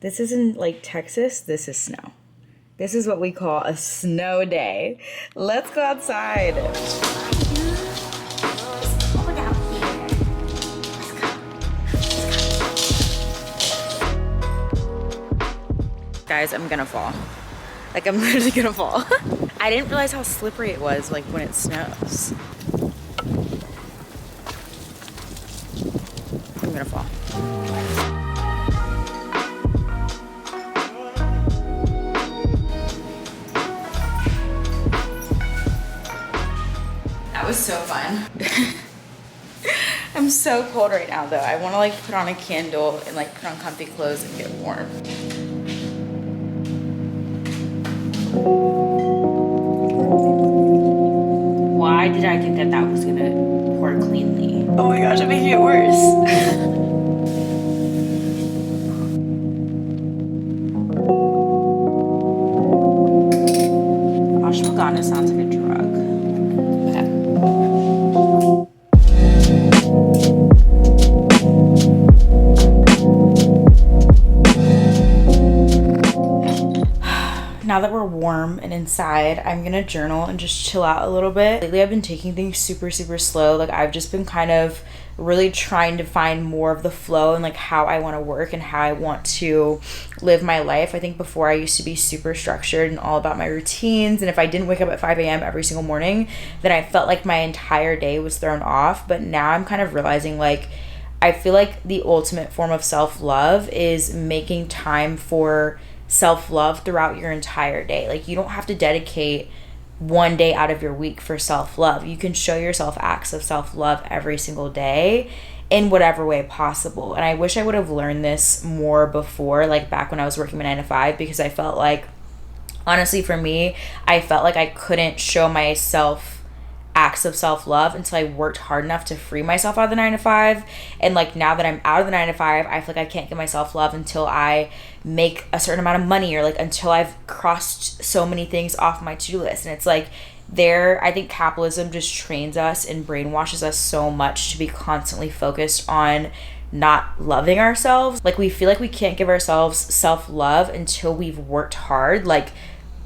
This isn't like Texas, this is snow. This is what we call a snow day. Let's go outside. Guys, I'm gonna fall. Like, I'm literally gonna fall. I didn't realize how slippery it was, like, when it snows. I'm gonna fall. That was so fun. I'm so cold right now though. I wanna like put on a candle and like put on comfy clothes and get warm. Why did I think that that was gonna pour cleanly? Oh my gosh, I'm making it worse. Ashwagandha sounds like a drug. Okay. Now that we're warm and inside, I'm gonna journal and just chill out a little bit. Lately, I've been taking things super slow. Like, I've just been kind of really trying to find more of the flow and like how I want to work and how I want to live my life. I think before I used to be super structured and all about my routines, and if I didn't wake up at 5 a.m. every single morning, then I felt like my entire day was thrown off. But now I'm kind of realizing, like, I feel like the ultimate form of self-love is making time for self-love throughout your entire day. Like, you don't have to dedicate one day out of your week for self-love. You can show yourself acts of self-love every single day in whatever way possible. And I wish I would have learned this more before, like back when I was working my 9 to 5, because I felt like, honestly, for me, I felt like I couldn't show myself acts of self-love until I worked hard enough to free myself out of the 9 to 5. And like, now that I'm out of the 9 to 5, I feel like I can't give myself love until I make a certain amount of money, or like until I've crossed so many things off my to-do list. And it's like, I think capitalism just trains us and brainwashes us so much to be constantly focused on not loving ourselves. Like, we feel like we can't give ourselves self-love until we've worked hard. Like,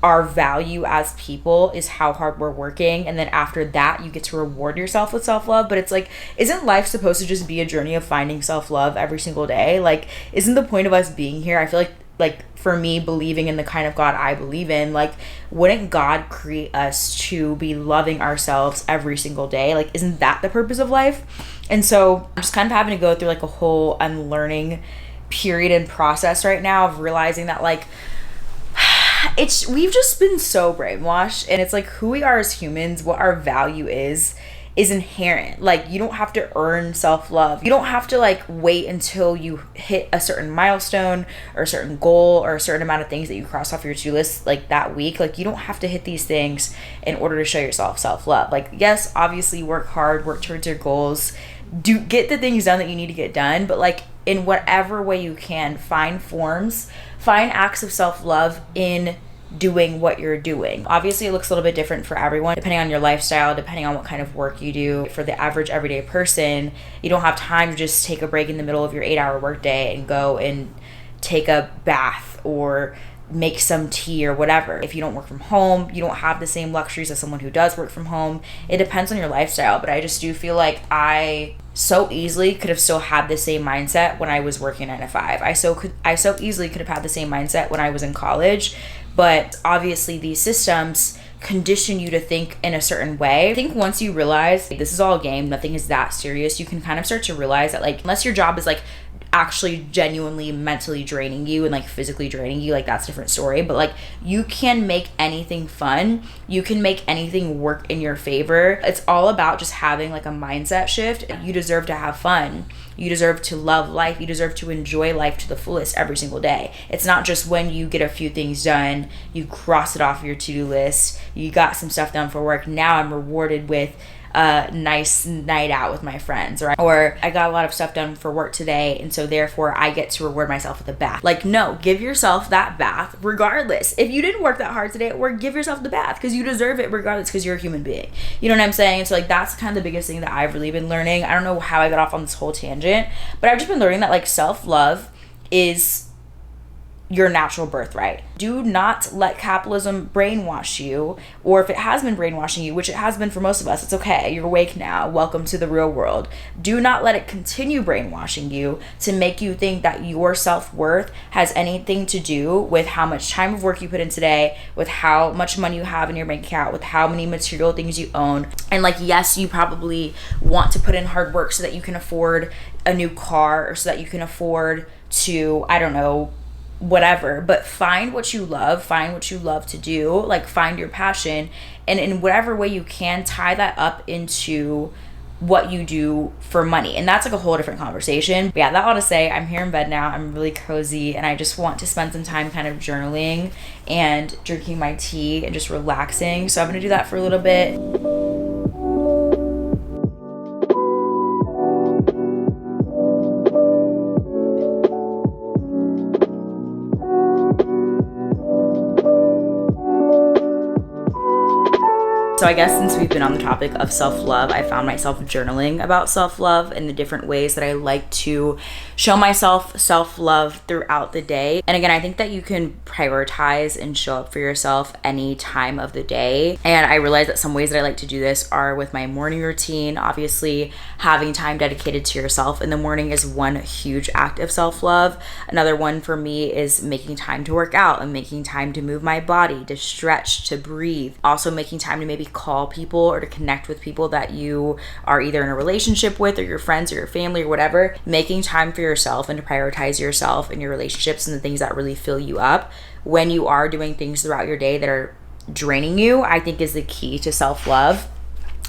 our value as people is how hard we're working, and then after that you get to reward yourself with self-love. But it's like, isn't life supposed to just be a journey of finding self-love every single day? Like, isn't the point of us being here, I feel like for me, believing in the kind of God I believe in, like, wouldn't God create us to be loving ourselves every single day? Like, isn't that the purpose of life? And so I'm just kind of having to go through like a whole unlearning period and process right now of realizing that, like, we've just been so brainwashed, and it's like, who we are as humans, what our value is inherent. Like, you don't have to earn self-love. You don't have to like wait until you hit a certain milestone or a certain goal or a certain amount of things that you cross off your to-do list like that week. Like, you don't have to hit these things in order to show yourself self-love. Like, yes, obviously work hard, work towards your goals, get the things done that you need to get done, but like, in whatever way you can, find acts of self-love in doing what you're doing. Obviously, it looks a little bit different for everyone, depending on your lifestyle, depending on what kind of work you do. For the average everyday person, you don't have time to just take a break in the middle of your 8-hour workday and go and take a bath or make some tea or whatever. If you don't work from home, you don't have the same luxuries as someone who does work from home. It depends on your lifestyle, but I just do feel like I so easily could have still had the same mindset when I was working 9 to 5. I so easily could have had the same mindset when I was in college, but obviously these systems condition you to think in a certain way. I think once you realize this is all a game, nothing is that serious, you can kind of start to realize that, like, unless your job is like actually genuinely mentally draining you and like physically draining you, like, that's a different story. But like, you can make anything fun, you can make anything work in your favor. It's all about just having like a mindset shift. You deserve to have fun, you deserve to love life, you deserve to enjoy life to the fullest every single day. It's not just when you get a few things done, you cross it off your to-do list, you got some stuff done for work, now I'm rewarded with a nice night out with my friends, or I got a lot of stuff done for work today, and so therefore I get to reward myself with a bath. Like, no, give yourself that bath regardless. If you didn't work that hard today, or give yourself the bath because you deserve it regardless, because you're a human being. You know what I'm saying? And so like, that's kind of the biggest thing that I've really been learning. I don't know how I got off on this whole tangent, but I've just been learning that like self-love is your natural birthright. Do not let capitalism brainwash you, or if it has been brainwashing you, which it has been for most of us, it's okay. You're awake now. Welcome to the real world. Do not let it continue brainwashing you to make you think that your self-worth has anything to do with how much time of work you put in today, with how much money you have in your bank account, with how many material things you own. And like, yes, you probably want to put in hard work so that you can afford a new car, or so that you can afford to, I don't know, whatever, but find what you love to do, like find your passion, and in whatever way you can, tie that up into what you do for money. And that's like a whole different conversation. But yeah, that all to say, I'm here in bed now, I'm really cozy, and I just want to spend some time kind of journaling and drinking my tea and just relaxing. So I'm gonna do that for a little bit. So I guess since we've been on the topic of self-love, I found myself journaling about self-love and the different ways that I like to show myself self-love throughout the day. And again, I think that you can prioritize and show up for yourself any time of the day. And I realize that some ways that I like to do this are with my morning routine. Obviously, having time dedicated to yourself in the morning is one huge act of self-love. Another one for me is making time to work out and making time to move my body, to stretch, to breathe. Also making time to maybe call people or to connect with people that you are either in a relationship with, or your friends or your family or whatever. Making time for yourself and to prioritize yourself and your relationships and the things that really fill you up when you are doing things throughout your day that are draining you, I think is the key to self-love.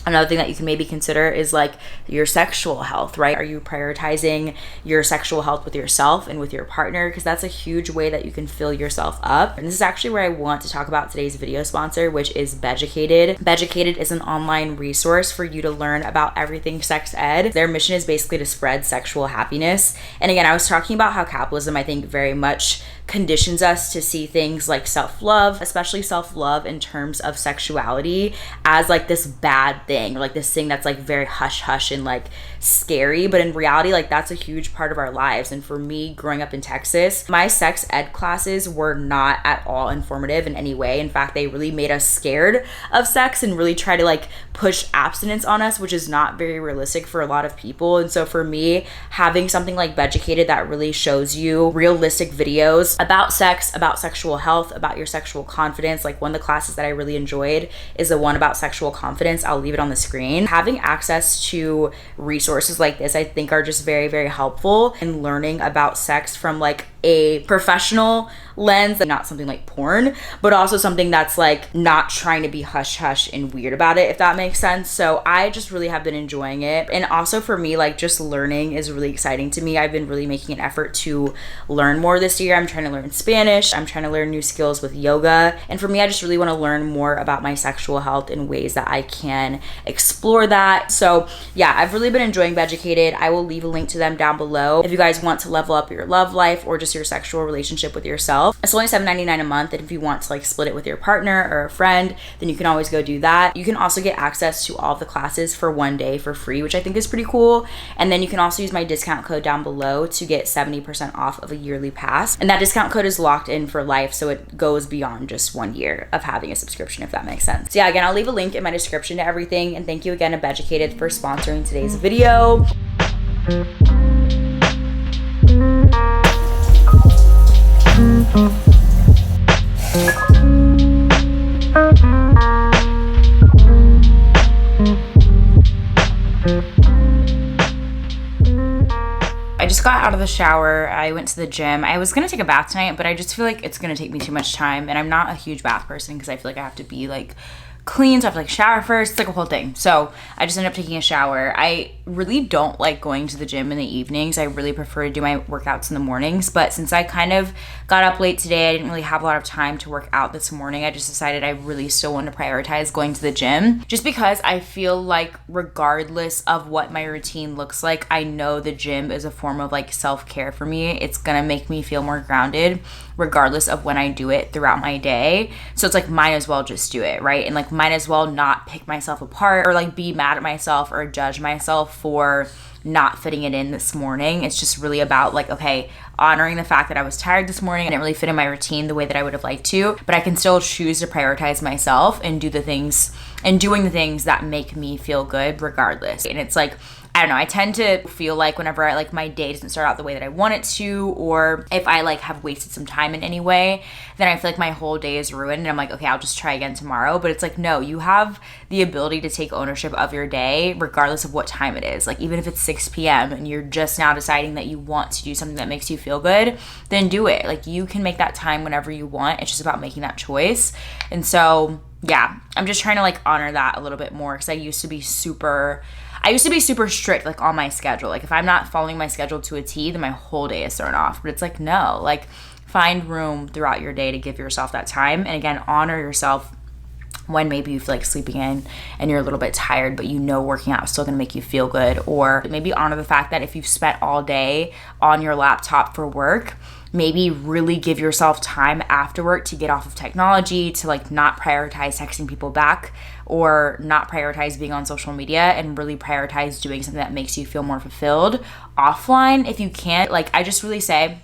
Another thing that you can maybe consider is like your sexual health, right? Are you prioritizing your sexual health with yourself and with your partner? Because that's a huge way that you can fill yourself up. And this is actually where I want to talk about today's video sponsor, which is Beducated. Beducated is an online resource for you to learn about everything sex ed. Their mission is basically to spread sexual happiness. And again, I was talking about how capitalism, I think, very much conditions us to see things like self-love, especially self-love in terms of sexuality, as like this bad thing, or like this thing that's like very hush-hush and like scary. But in reality, like that's a huge part of our lives. And for me, growing up in Texas, my sex ed classes were not at all informative in any way. In fact, they really made us scared of sex and really try to like push abstinence on us, which is not very realistic for a lot of people. And so for me, having something like Beducated that really shows you realistic videos about sex, about sexual health, about your sexual confidence. Like one of the classes that I really enjoyed is the one about sexual confidence. I'll leave it on the screen. Having access to resources like this, I think, are just very, very helpful in learning about sex from like a professional lens, not something like porn, but also something that's like not trying to be hush hush and weird about it, if that makes sense. So I just really have been enjoying it. And also for me, like just learning is really exciting to me. I've been really making an effort to learn more this year. I'm trying to learn Spanish. I'm trying to learn new skills with yoga. And for me, I just really want to learn more about my sexual health in ways that I can explore that. So yeah, I've really been enjoying Beducated. I will leave a link to them down below if you guys want to level up your love life or just your sexual relationship with yourself. It's only $7.99 a month, and if you want to like split it with your partner or a friend, then you can always go do that. You can also get access to all of the classes for one day for free, which I think is pretty cool. And then you can also use my discount code down below to get 70% off of a yearly pass. And that discount code is locked in for life, so it goes beyond just 1 year of having a subscription, if that makes sense. So yeah, again, I'll leave a link in my description to everything. And thank you again to Beducated for sponsoring today's video. I just got out of the shower. I went to the gym. I was gonna take a bath tonight, but I just feel like it's gonna take me too much time, and I'm not a huge bath person because I feel like I have to be like clean, so I have to like shower first. It's like a whole thing. So I just ended up taking a shower. I really don't like going to the gym in the evenings. I really prefer to do my workouts in the mornings. But since I kind of got up late today, I didn't really have a lot of time to work out this morning. I just decided I really still want to prioritize going to the gym, just because I feel like regardless of what my routine looks like, I know the gym is a form of like self-care for me. It's gonna make me feel more grounded regardless of when I do it throughout my day. So it's like, might as well just do it, right? And like might as well not pick myself apart or like be mad at myself or judge myself for not fitting it in this morning. It's just really about like, okay, honoring the fact that I was tired this morning and it didn't really fit in my routine the way that I would have liked to, but I can still choose to prioritize myself and do the things and doing the things that make me feel good regardless. And it's like, I don't know, I tend to feel like whenever I like my day doesn't start out the way that I want it to, or if I like have wasted some time in any way, then I feel like my whole day is ruined and I'm like, okay, I'll just try again tomorrow. But it's like, no, you have the ability to take ownership of your day regardless of what time it is. Like even if it's 6 p.m. and you're just now deciding that you want to do something that makes you feel good, then do it. Like you can make that time whenever you want. It's just about making that choice. And so yeah, I'm just trying to like honor that a little bit more because I used to be super strict like on my schedule. Like if I'm not following my schedule to a T, then my whole day is thrown off. But it's like, no, like find room throughout your day to give yourself that time. And again, honor yourself when maybe you feel like sleeping in and you're a little bit tired, but you know working out is still gonna make you feel good. Or maybe honor the fact that if you've spent all day on your laptop for work, maybe really give yourself time after work to get off of technology, to like not prioritize texting people back or not prioritize being on social media, and really prioritize doing something that makes you feel more fulfilled offline if you can't. Like I just really say,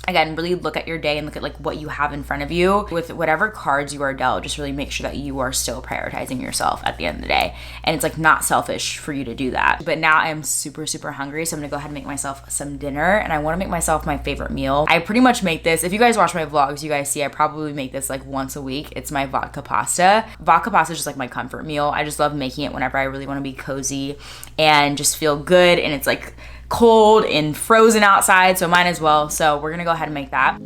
again, really look at your day and look at like what you have in front of you. With whatever cards you are dealt, just really make sure that you are still prioritizing yourself at the end of the day. And it's like not selfish for you to do that. But now I am super, super hungry. So I'm gonna go ahead and make myself some dinner, and I wanna make myself my favorite meal. I pretty much make this, if you guys watch my vlogs, you guys see I probably make this like once a week. It's my vodka pasta. Vodka pasta is just like my comfort meal. I just love making it whenever I really wanna be cozy and just feel good. And it's like cold and frozen outside, so might as well. So we're gonna go ahead and make that.